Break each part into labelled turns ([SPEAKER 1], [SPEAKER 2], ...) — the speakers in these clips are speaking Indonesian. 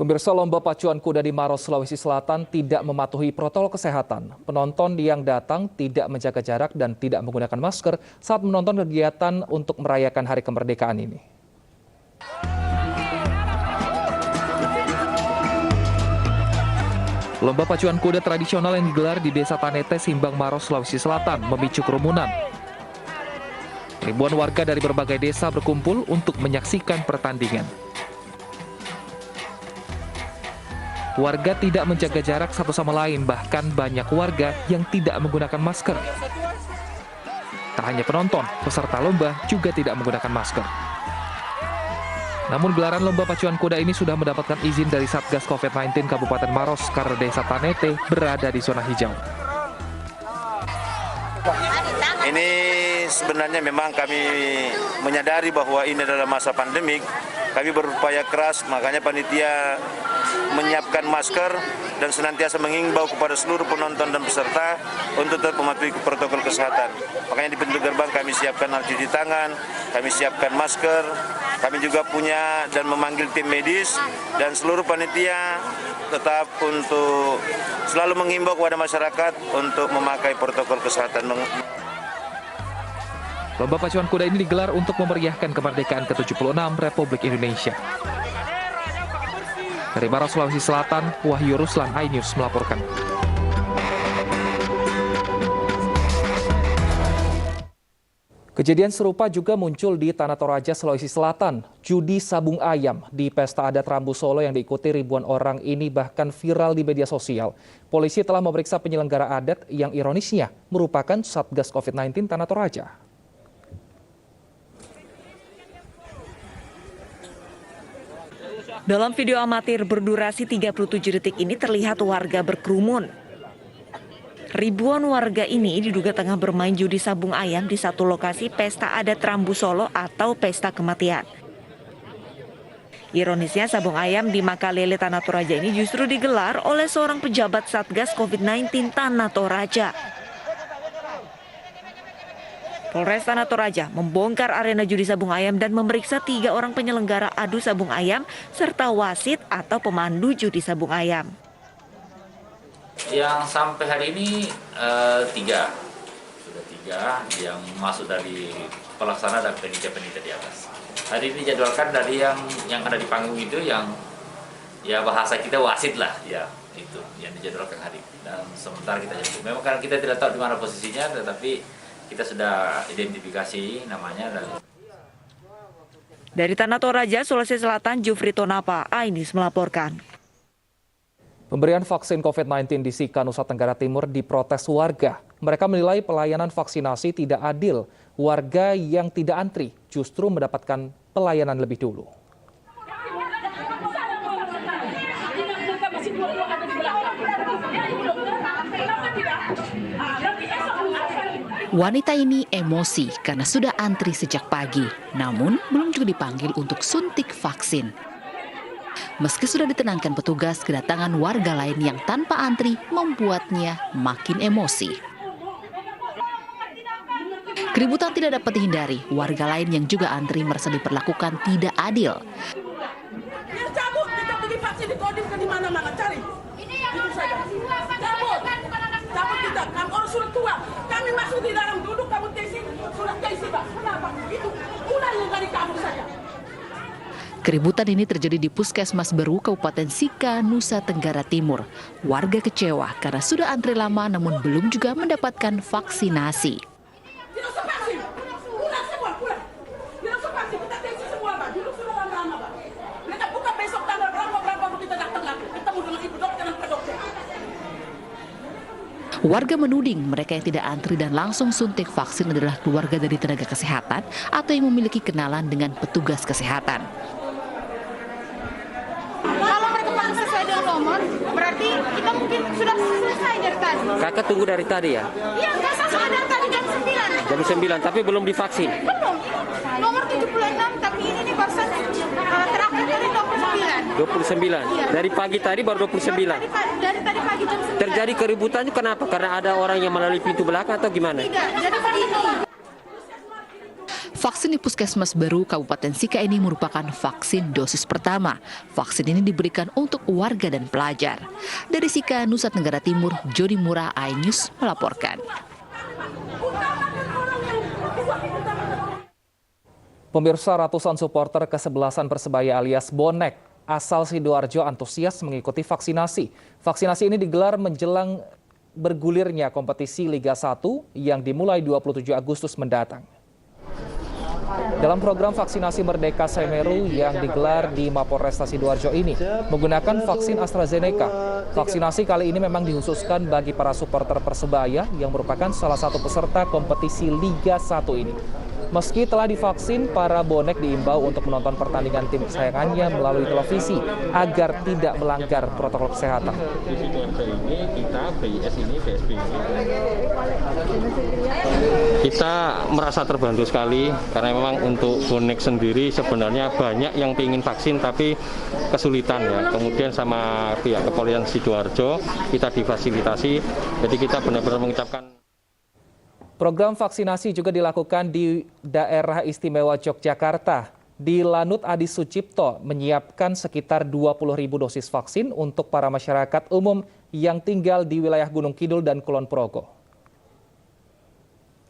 [SPEAKER 1] Pemirsa, lomba pacuan kuda di Maros, Sulawesi Selatan tidak mematuhi protokol kesehatan. Penonton yang datang tidak menjaga jarak dan tidak menggunakan masker saat menonton kegiatan untuk merayakan Hari Kemerdekaan ini. Lomba pacuan kuda tradisional yang digelar di Desa Tanete, Simbang, Maros, Sulawesi Selatan memicu kerumunan. Ribuan warga dari berbagai desa berkumpul untuk menyaksikan pertandingan. Warga tidak menjaga jarak satu sama lain, bahkan banyak warga yang tidak menggunakan masker. Tak hanya penonton, peserta lomba juga tidak menggunakan masker. Namun gelaran lomba pacuan kuda ini sudah mendapatkan izin dari Satgas COVID-19 Kabupaten Maros karena Desa Tanete berada di zona hijau.
[SPEAKER 2] Ini sebenarnya memang kami menyadari bahwa ini adalah masa pandemik. Kami berupaya keras, makanya panitia menyiapkan masker dan senantiasa mengimbau kepada seluruh penonton dan peserta untuk tetap mematuhi protokol kesehatan. Makanya di pintu gerbang kami siapkan alat cuci tangan, kami siapkan masker, kami juga punya dan memanggil tim medis dan seluruh panitia tetap untuk selalu mengimbau kepada masyarakat untuk memakai protokol kesehatan.
[SPEAKER 1] Lomba pacuan kuda ini digelar untuk memeriahkan kemerdekaan ke-76 Republik Indonesia. Dari Maros, Sulawesi Selatan, Wahyu Ruslan, iNews melaporkan. Kejadian serupa juga muncul di Tanah Toraja, Sulawesi Selatan. Judi sabung ayam di pesta adat Rambu Solo yang diikuti ribuan orang ini bahkan viral di media sosial. Polisi telah memeriksa penyelenggara adat yang ironisnya merupakan Satgas COVID-19 Tanah Toraja.
[SPEAKER 3] Dalam video amatir berdurasi 37 detik ini terlihat warga berkerumun. Ribuan warga ini diduga tengah bermain judi sabung ayam di satu lokasi pesta adat Rambu Solo atau pesta kematian. Ironisnya sabung ayam di Makalele Tanah Toraja ini justru digelar oleh seorang pejabat Satgas COVID-19 Tanah Toraja. Polres Tanah Toraja membongkar arena judi sabung ayam dan memeriksa 3 orang penyelenggara adu sabung ayam serta wasit atau pemandu judi sabung ayam.
[SPEAKER 4] Yang sampai hari ini 3, sudah 3 yang masuk dari pelaksana dan penitia di atas. Hari ini jadwalkan dari yang ada di panggung itu yang ya bahasa kita wasit lah ya, itu yang dijadwalkan hari ini. Dan sementara kita jemput. Memang karena kita tidak tahu di mana posisinya, tetapi kita sudah identifikasi namanya.
[SPEAKER 3] Dari Tanah Toraja, Sulawesi Selatan, Jufri Tonapa, iNews melaporkan.
[SPEAKER 1] Pemberian vaksin COVID-19 di Sika, Nusa Tenggara Timur diprotes warga. Mereka menilai pelayanan vaksinasi tidak adil. Warga yang tidak antri justru mendapatkan pelayanan lebih dulu.
[SPEAKER 5] Wanita ini emosi karena sudah antri sejak pagi, namun belum juga dipanggil untuk suntik vaksin. Meski sudah ditenangkan petugas, kedatangan warga lain yang tanpa antri membuatnya makin emosi. Keributan tidak dapat dihindari, warga lain yang juga antri merasa diperlakukan tidak adil.
[SPEAKER 6] Cabut, kita pergi vaksin di Kodim ke dimana-mana, cari. Itu saja. Cabut kita, kamu orang sudah tua. Kami masuk di dalam duduk, kamu tesi, sudah tesi, Pak. Kenapa? Itu mulai dari kamu saja.
[SPEAKER 5] Keributan ini terjadi di Puskesmas Beru, Kabupaten Sika, Nusa Tenggara Timur. Warga kecewa karena sudah antri lama namun belum juga mendapatkan vaksinasi.
[SPEAKER 6] Tidak usah vaksin. Pulang semua, pulang. Tidak usah vaksin, kita tesi semua, Pak. Duduk sudah lama-lama, Pak. Kita buka besok tanggal berapa kita datang lagi. Ketemu dengan ibu dokter dan pak dokter.
[SPEAKER 5] Warga menuding mereka yang tidak antri dan langsung suntik vaksin adalah keluarga dari tenaga kesehatan atau yang memiliki kenalan dengan petugas kesehatan.
[SPEAKER 7] Kalau mereka masuk sesuai dengan nomor, berarti kita mungkin sudah selesai dari tadi.
[SPEAKER 8] Kakak tunggu dari tadi ya?
[SPEAKER 7] Iya, saya sudah dari tadi jam 9.
[SPEAKER 8] Jam 9, tapi belum divaksin?
[SPEAKER 7] Belum. Nomor 76, tapi ini nih barusan terakhir dari 29.
[SPEAKER 8] 29? Iya. Dari pagi tadi baru 29?
[SPEAKER 7] Dari tadi pagi jam 9.
[SPEAKER 8] Terjadi keributan itu kenapa? Karena ada orang yang melalui pintu belakang atau gimana?
[SPEAKER 7] Tidak, jadi begini.
[SPEAKER 5] Vaksin di Puskesmas Baru Kabupaten Sika ini merupakan vaksin dosis pertama. Vaksin ini diberikan untuk warga dan pelajar. Dari Sika, Nusa Tenggara Timur, Jody Murah, iNews melaporkan.
[SPEAKER 1] Pemirsa, ratusan supporter kesebelasan Persebaya alias Bonek asal Sidoarjo antusias mengikuti vaksinasi. Vaksinasi ini digelar menjelang bergulirnya kompetisi Liga 1 yang dimulai 27 Agustus mendatang. Dalam program vaksinasi Merdeka Semeru yang digelar di Mapolresta Sidoarjo ini menggunakan vaksin AstraZeneca. Vaksinasi kali ini memang dikhususkan bagi para supporter Persebaya yang merupakan salah satu peserta kompetisi Liga 1 ini. Meski telah divaksin, para bonek diimbau untuk menonton pertandingan tim kesayangannya melalui televisi agar tidak melanggar protokol kesehatan.
[SPEAKER 9] Di Sidoarjo ini kita BIS ini BSB ini kita merasa terbantu sekali karena memang untuk bonek sendiri sebenarnya banyak yang ingin vaksin tapi kesulitan ya. Kemudian sama pihak kepolisian Sidoarjo kita difasilitasi, jadi kita benar-benar mengucapkan.
[SPEAKER 1] Program vaksinasi juga dilakukan di Daerah Istimewa Yogyakarta. Di Lanut Adi Sucipto menyiapkan sekitar 20.000 dosis vaksin untuk para masyarakat umum yang tinggal di wilayah Gunung Kidul dan Kulon Progo.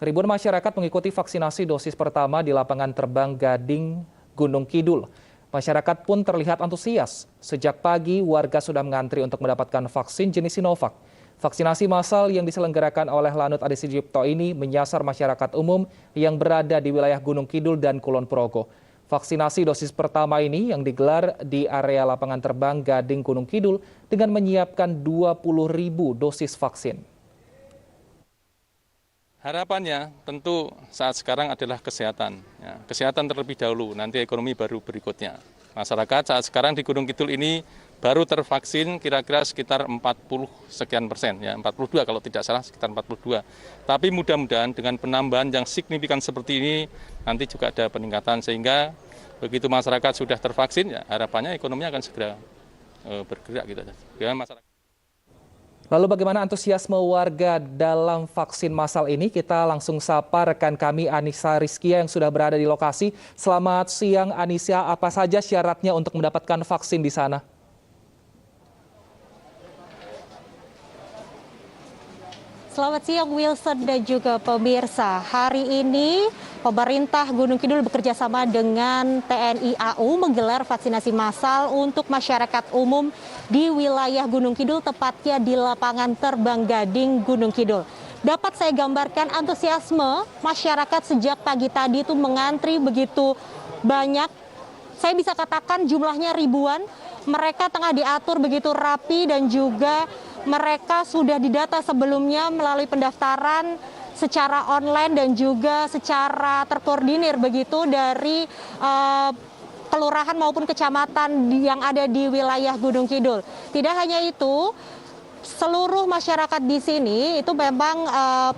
[SPEAKER 1] Ribuan masyarakat mengikuti vaksinasi dosis pertama di lapangan terbang Gading, Gunung Kidul. Masyarakat pun terlihat antusias. Sejak pagi, warga sudah mengantri untuk mendapatkan vaksin jenis Sinovac. Vaksinasi massal yang diselenggarakan oleh Lanut Adi Sucipto ini menyasar masyarakat umum yang berada di wilayah Gunung Kidul dan Kulon Progo. Vaksinasi dosis pertama ini yang digelar di area lapangan terbang Gading Gunung Kidul dengan menyiapkan 20.000 dosis vaksin.
[SPEAKER 10] Harapannya tentu saat sekarang adalah kesehatan. Ya, kesehatan terlebih dahulu, nanti ekonomi baru berikutnya. Masyarakat saat sekarang di Gunung Kidul ini baru tervaksin kira-kira sekitar 40 sekian persen, ya 42 kalau tidak salah sekitar 42. Tapi mudah-mudahan dengan penambahan yang signifikan seperti ini nanti juga ada peningkatan sehingga begitu masyarakat sudah tervaksin ya harapannya ekonominya akan segera bergerak gitu. Ya, masyarakat.
[SPEAKER 1] Lalu bagaimana antusiasme warga dalam vaksin massal ini? Kita langsung sapa rekan kami Anissa Rizkia yang sudah berada di lokasi. Selamat siang Anissa, apa saja syaratnya untuk mendapatkan vaksin di sana?
[SPEAKER 11] Selamat siang Wilson dan juga pemirsa. Hari ini pemerintah Gunung Kidul bekerjasama dengan TNI AU menggelar vaksinasi massal untuk masyarakat umum di wilayah Gunung Kidul, tepatnya di lapangan terbang Gading Gunung Kidul. Dapat saya gambarkan antusiasme masyarakat sejak pagi tadi itu mengantri begitu banyak. Saya bisa katakan jumlahnya ribuan. Mereka tengah diatur begitu rapi dan juga mereka sudah didata sebelumnya melalui pendaftaran secara online dan juga secara terkoordinir begitu dari kelurahan maupun kecamatan yang ada di wilayah Gunung Kidul. Tidak hanya itu, seluruh masyarakat di sini itu memang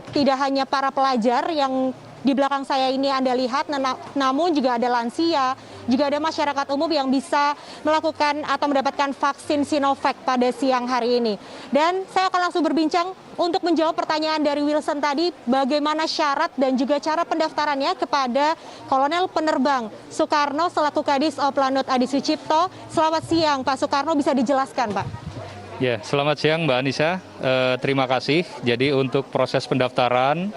[SPEAKER 11] tidak hanya para pelajar yang di belakang saya ini Anda lihat, namun juga ada lansia, juga ada masyarakat umum yang bisa melakukan atau mendapatkan vaksin Sinovac pada siang hari ini. Dan saya akan langsung berbincang untuk menjawab pertanyaan dari Wilson tadi, bagaimana syarat dan juga cara pendaftarannya kepada Kolonel Penerbang Soekarno selaku Kadis Lanut Adi Sucipto. Selamat siang Pak Soekarno, bisa dijelaskan Pak?
[SPEAKER 12] Ya, selamat siang Mbak Anissa. Terima kasih. Jadi untuk proses pendaftaran,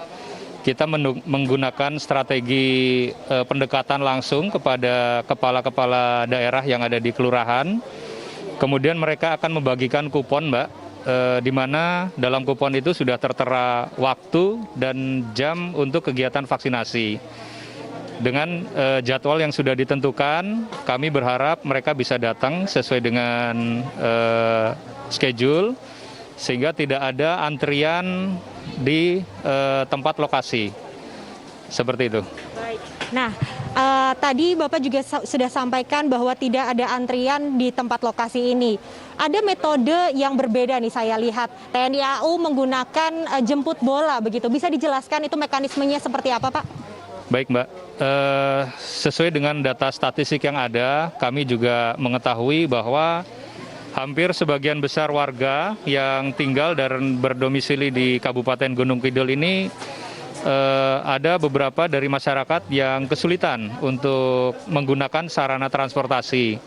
[SPEAKER 12] kita menggunakan strategi pendekatan langsung kepada kepala-kepala daerah yang ada di kelurahan. Kemudian mereka akan membagikan kupon, Mbak, di mana dalam kupon itu sudah tertera waktu dan jam untuk kegiatan vaksinasi. Dengan jadwal yang sudah ditentukan, kami berharap mereka bisa datang sesuai dengan schedule, sehingga tidak ada antrian di tempat lokasi, seperti itu.
[SPEAKER 11] Baik. Nah, tadi Bapak juga sudah sampaikan bahwa tidak ada antrian di tempat lokasi ini. Ada metode yang berbeda nih saya lihat. TNI AU menggunakan jemput bola begitu. Bisa dijelaskan itu mekanismenya seperti apa, Pak?
[SPEAKER 12] Baik, Mbak. Sesuai dengan data statistik yang ada, kami juga mengetahui bahwa hampir sebagian besar warga yang tinggal dan berdomisili di Kabupaten Gunung Kidul ini ada beberapa dari masyarakat yang kesulitan untuk menggunakan sarana transportasi.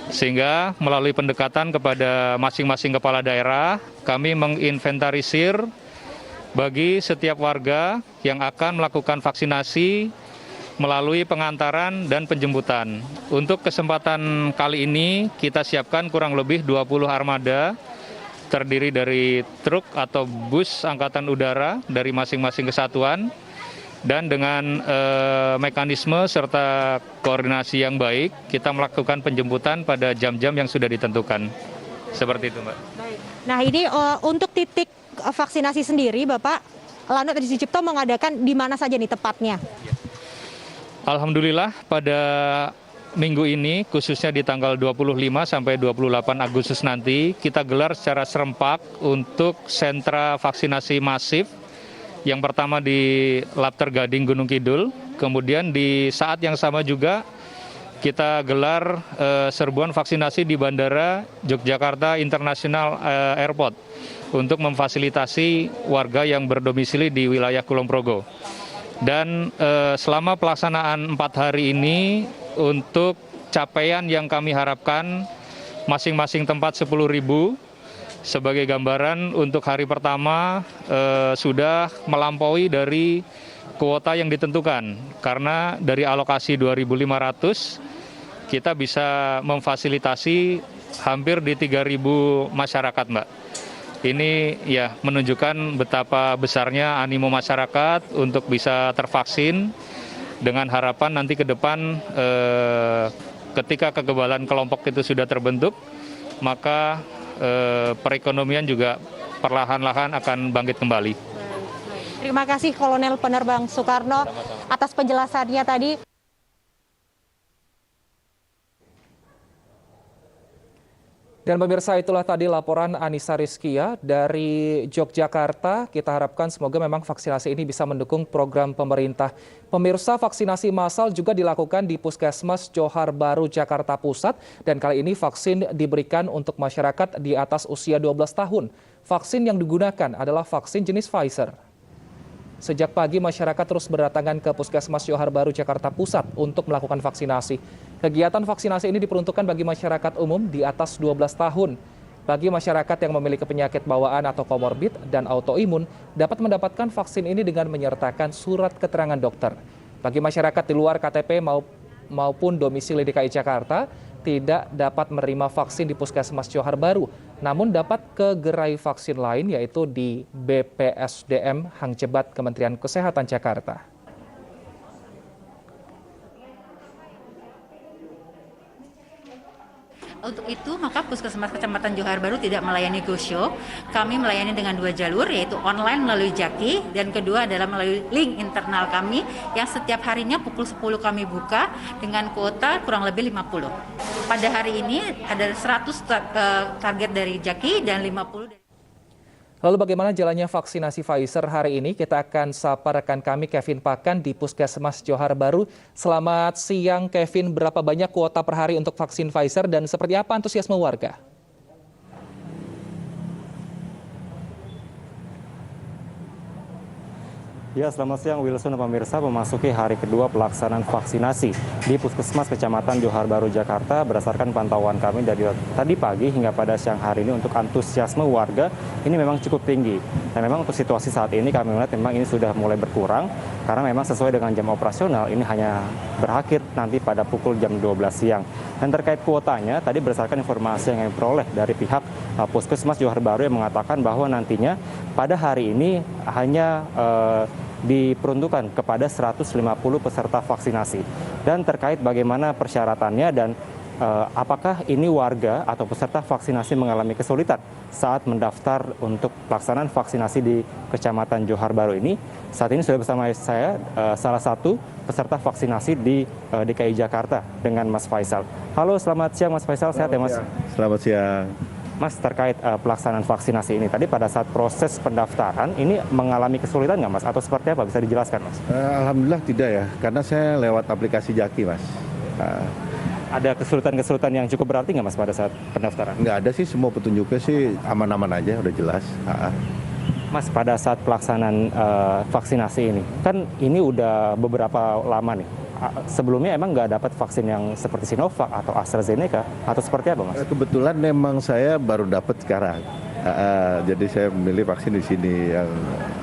[SPEAKER 12] Sehingga melalui pendekatan kepada masing-masing kepala daerah, kami menginventarisir bagi setiap warga yang akan melakukan vaksinasi melalui pengantaran dan penjemputan. Untuk kesempatan kali ini kita siapkan kurang lebih 20 armada terdiri dari truk atau bus angkatan udara dari masing-masing kesatuan dan dengan mekanisme serta koordinasi yang baik kita melakukan penjemputan pada jam-jam yang sudah ditentukan. Seperti itu, Mbak.
[SPEAKER 11] Baik. Nah, ini untuk titik vaksinasi sendiri Bapak Lanut Edi Sucipto mengadakan di mana saja nih tepatnya?
[SPEAKER 12] Alhamdulillah pada minggu ini khususnya di tanggal 25 sampai 28 Agustus nanti kita gelar secara serempak untuk sentra vaksinasi masif. Yang pertama di Labter Gading Gunung Kidul, kemudian di saat yang sama juga kita gelar serbuan vaksinasi di Bandara Yogyakarta International Airport untuk memfasilitasi warga yang berdomisili di wilayah Kulon Progo. Dan selama pelaksanaan 4 hari ini untuk capaian yang kami harapkan masing-masing tempat 10.000. Sebagai gambaran untuk hari pertama sudah melampaui dari kuota yang ditentukan. Karena dari alokasi 2.500 kita bisa memfasilitasi hampir di 3.000 masyarakat, Mbak. Ini ya menunjukkan betapa besarnya animo masyarakat untuk bisa tervaksin dengan harapan nanti ke depan ketika kekebalan kelompok itu sudah terbentuk, maka perekonomian juga perlahan-lahan akan bangkit kembali.
[SPEAKER 11] Terima kasih Kolonel Penerbang Soekarno atas penjelasannya tadi.
[SPEAKER 1] Dan pemirsa, itulah tadi laporan Anissa Rizkia dari Yogyakarta. Kita harapkan semoga memang vaksinasi ini bisa mendukung program pemerintah. Pemirsa, vaksinasi massal juga dilakukan di Puskesmas Johar Baru, Jakarta Pusat. Dan kali ini vaksin diberikan untuk masyarakat di atas usia 12 tahun. Vaksin yang digunakan adalah vaksin jenis Pfizer. Sejak pagi masyarakat terus berdatangan ke Puskesmas Johar Baru, Jakarta Pusat untuk melakukan vaksinasi. Kegiatan vaksinasi ini diperuntukkan bagi masyarakat umum di atas 12 tahun. Bagi masyarakat yang memiliki penyakit bawaan atau komorbid dan autoimun dapat mendapatkan vaksin ini dengan menyertakan surat keterangan dokter. Bagi masyarakat di luar KTP maupun domisili DKI Jakarta tidak dapat menerima vaksin di Puskesmas Johar Baru, namun dapat ke gerai vaksin lain yaitu di BPSDM Hang Jebat Kementerian Kesehatan Jakarta.
[SPEAKER 13] Untuk itu, maka Puskesmas Kecamatan Johar Baru tidak melayani go-show. Kami melayani dengan 2 jalur, yaitu online melalui Jaki, dan kedua adalah melalui link internal kami, yang setiap harinya pukul 10 kami buka dengan kuota kurang lebih 50. Pada hari ini ada 100 target dari Jaki dan 50 dari...
[SPEAKER 1] Lalu bagaimana jalannya vaksinasi Pfizer hari ini? Kita akan sapa rekan kami Kevin Pakan di Puskesmas Johar Baru. Selamat siang Kevin, berapa banyak kuota per hari untuk vaksin Pfizer dan seperti apa antusiasme warga?
[SPEAKER 14] Ya, selamat siang Wilson dan pemirsa. Memasuki hari kedua pelaksanaan vaksinasi di Puskesmas Kecamatan Johar Baru, Jakarta. Berdasarkan pantauan kami dari tadi pagi hingga pada siang hari ini untuk antusiasme warga ini memang cukup tinggi. Dan memang untuk situasi saat ini kami melihat memang ini sudah mulai berkurang karena memang sesuai dengan jam operasional ini hanya berakhir nanti pada pukul jam 12 siang. Dan terkait kuotanya, tadi berdasarkan informasi yang kami peroleh dari pihak Puskesmas Johar Baru yang mengatakan bahwa nantinya pada hari ini hanya diperuntukkan kepada 150 peserta vaksinasi. Dan terkait bagaimana persyaratannya dan apakah ini warga atau peserta vaksinasi mengalami kesulitan saat mendaftar untuk pelaksanaan vaksinasi di Kecamatan Johar Baru ini. Saat ini sudah bersama saya salah satu peserta vaksinasi di DKI Jakarta dengan Mas Faisal. Halo, selamat siang Mas Faisal, sehat ya Mas?
[SPEAKER 15] Selamat siang.
[SPEAKER 14] Mas, terkait pelaksanaan vaksinasi ini, tadi pada saat proses pendaftaran, ini mengalami kesulitan nggak Mas? Atau seperti apa? Bisa dijelaskan Mas?
[SPEAKER 15] Alhamdulillah tidak ya, karena saya lewat aplikasi Jaki Mas.
[SPEAKER 14] Ada kesulitan-kesulitan yang cukup berarti nggak Mas pada saat pendaftaran?
[SPEAKER 15] Nggak ada sih, semua petunjuknya sih aman-aman aja, udah jelas.
[SPEAKER 14] Mas, pada saat pelaksanaan vaksinasi ini, kan ini udah beberapa lama nih. Sebelumnya emang nggak dapat vaksin yang seperti Sinovac atau AstraZeneca atau seperti apa, Mas?
[SPEAKER 15] Kebetulan memang saya baru dapat sekarang. Jadi saya memilih vaksin di sini yang.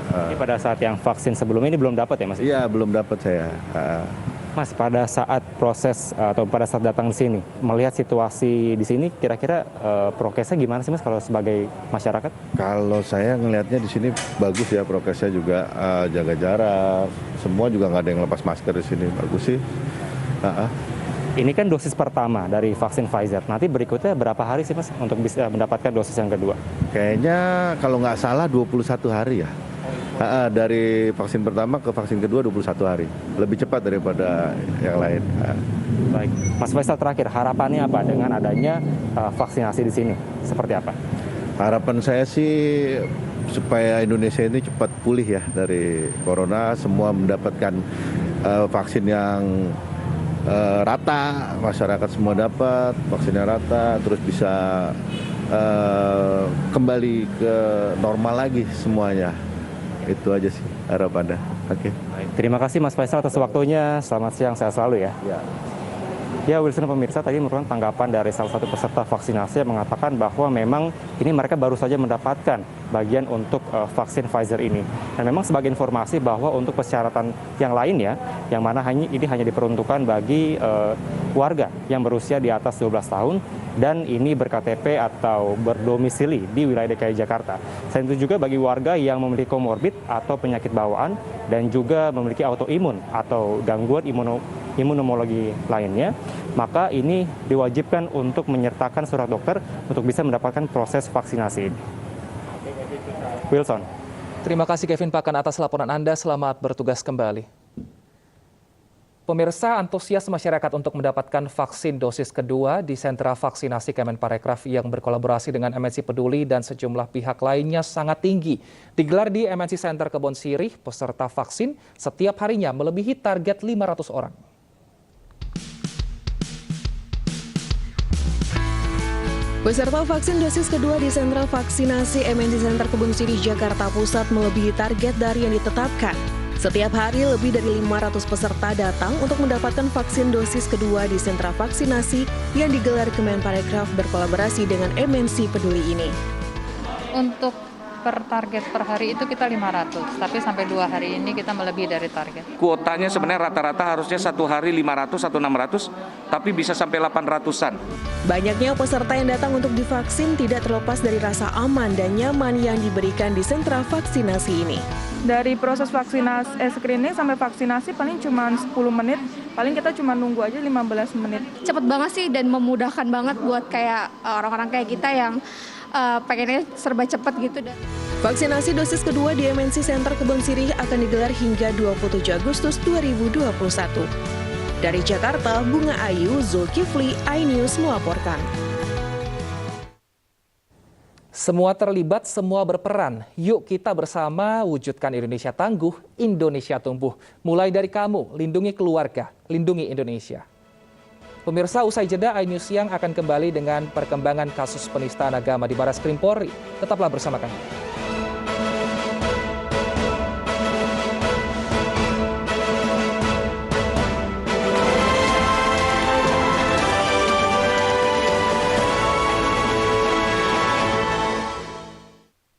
[SPEAKER 14] Jadi pada saat yang vaksin sebelumnya ini belum dapat ya, Mas?
[SPEAKER 15] Iya, belum dapat saya.
[SPEAKER 14] Mas, pada saat proses atau pada saat datang di sini, melihat situasi di sini, kira-kira prokesnya gimana sih, Mas, kalau sebagai masyarakat?
[SPEAKER 15] Kalau saya ngelihatnya di sini bagus ya, prokesnya juga jaga jarak, semua juga nggak ada yang lepas masker di sini, bagus sih.
[SPEAKER 14] Ini kan dosis pertama dari vaksin Pfizer. Nanti berikutnya berapa hari sih, Mas, untuk bisa mendapatkan dosis yang kedua?
[SPEAKER 15] Kayaknya kalau nggak salah 21 hari ya. Dari vaksin pertama ke vaksin kedua 21 hari. Lebih cepat daripada yang lain.
[SPEAKER 14] Baik, Mas Faisal, terakhir harapannya apa dengan adanya vaksinasi di sini? Seperti apa?
[SPEAKER 15] Harapan saya sih supaya Indonesia ini cepat pulih ya dari corona, semua mendapatkan vaksin yang rata, masyarakat semua dapat vaksinnya rata, terus bisa kembali ke normal lagi semuanya. Itu aja sih harapannya. Oke.
[SPEAKER 14] Terima kasih Mas Faisal atas waktunya. Selamat siang, sehat selalu ya. Ya, Wilson pemirsa, tadi merupakan tanggapan dari salah satu peserta vaksinasi yang mengatakan bahwa memang ini mereka baru saja mendapatkan bagian untuk vaksin Pfizer ini. Dan memang sebagai informasi bahwa untuk persyaratan yang lainnya, yang mana ini hanya diperuntukkan bagi warga yang berusia di atas 12 tahun dan ini berKTP atau berdomisili di wilayah DKI Jakarta. Selain itu juga bagi warga yang memiliki komorbid atau penyakit bawaan dan juga memiliki autoimun atau gangguan imunologi lainnya, maka ini diwajibkan untuk menyertakan surat dokter untuk bisa mendapatkan proses vaksinasi ini. Wilson.
[SPEAKER 1] Terima kasih Kevin Pakan atas laporan Anda. Selamat bertugas kembali. Pemirsa, antusias masyarakat untuk mendapatkan vaksin dosis kedua di sentra vaksinasi Kemenparekraf yang berkolaborasi dengan MNC Peduli dan sejumlah pihak lainnya sangat tinggi. Digelar di MNC Center Kebon Sirih, peserta vaksin setiap harinya melebihi target 500 orang.
[SPEAKER 16] Peserta vaksin dosis kedua di sentra vaksinasi MNC Center Kebon Sirih, Jakarta Pusat melebihi target dari yang ditetapkan. Setiap hari lebih dari 500 peserta datang untuk mendapatkan vaksin dosis kedua di sentra vaksinasi yang digelar Kemenparekraf berkolaborasi dengan MNC Peduli ini.
[SPEAKER 17] Untuk per target per hari itu kita 500, tapi sampai 2 hari ini kita melebihi dari target.
[SPEAKER 18] Kuotanya sebenarnya rata-rata harusnya 1 hari 500 atau 600, tapi bisa sampai 800-an.
[SPEAKER 16] Banyaknya peserta yang datang untuk divaksin tidak terlepas dari rasa aman dan nyaman yang diberikan di sentra vaksinasi ini.
[SPEAKER 19] Dari proses vaksinasi screening sampai vaksinasi paling cuma 10 menit, paling kita cuma nunggu aja 15 menit.
[SPEAKER 20] Cepet banget sih dan memudahkan banget buat kayak orang-orang kayak kita yang pengennya serba cepat gitu.
[SPEAKER 16] Vaksinasi dosis kedua di MNC Center Kebon Sirih akan digelar hingga 27 Agustus 2021. Dari Jakarta, Bunga Ayu, Zulkifli, iNews melaporkan.
[SPEAKER 1] Semua terlibat, semua berperan. Yuk kita bersama wujudkan Indonesia tangguh, Indonesia tumbuh. Mulai dari kamu, lindungi keluarga, lindungi Indonesia. Pemirsa, usai jeda, iNews Siang akan kembali dengan perkembangan kasus penistaan agama di Barreskrim Polri. Tetaplah bersama kami.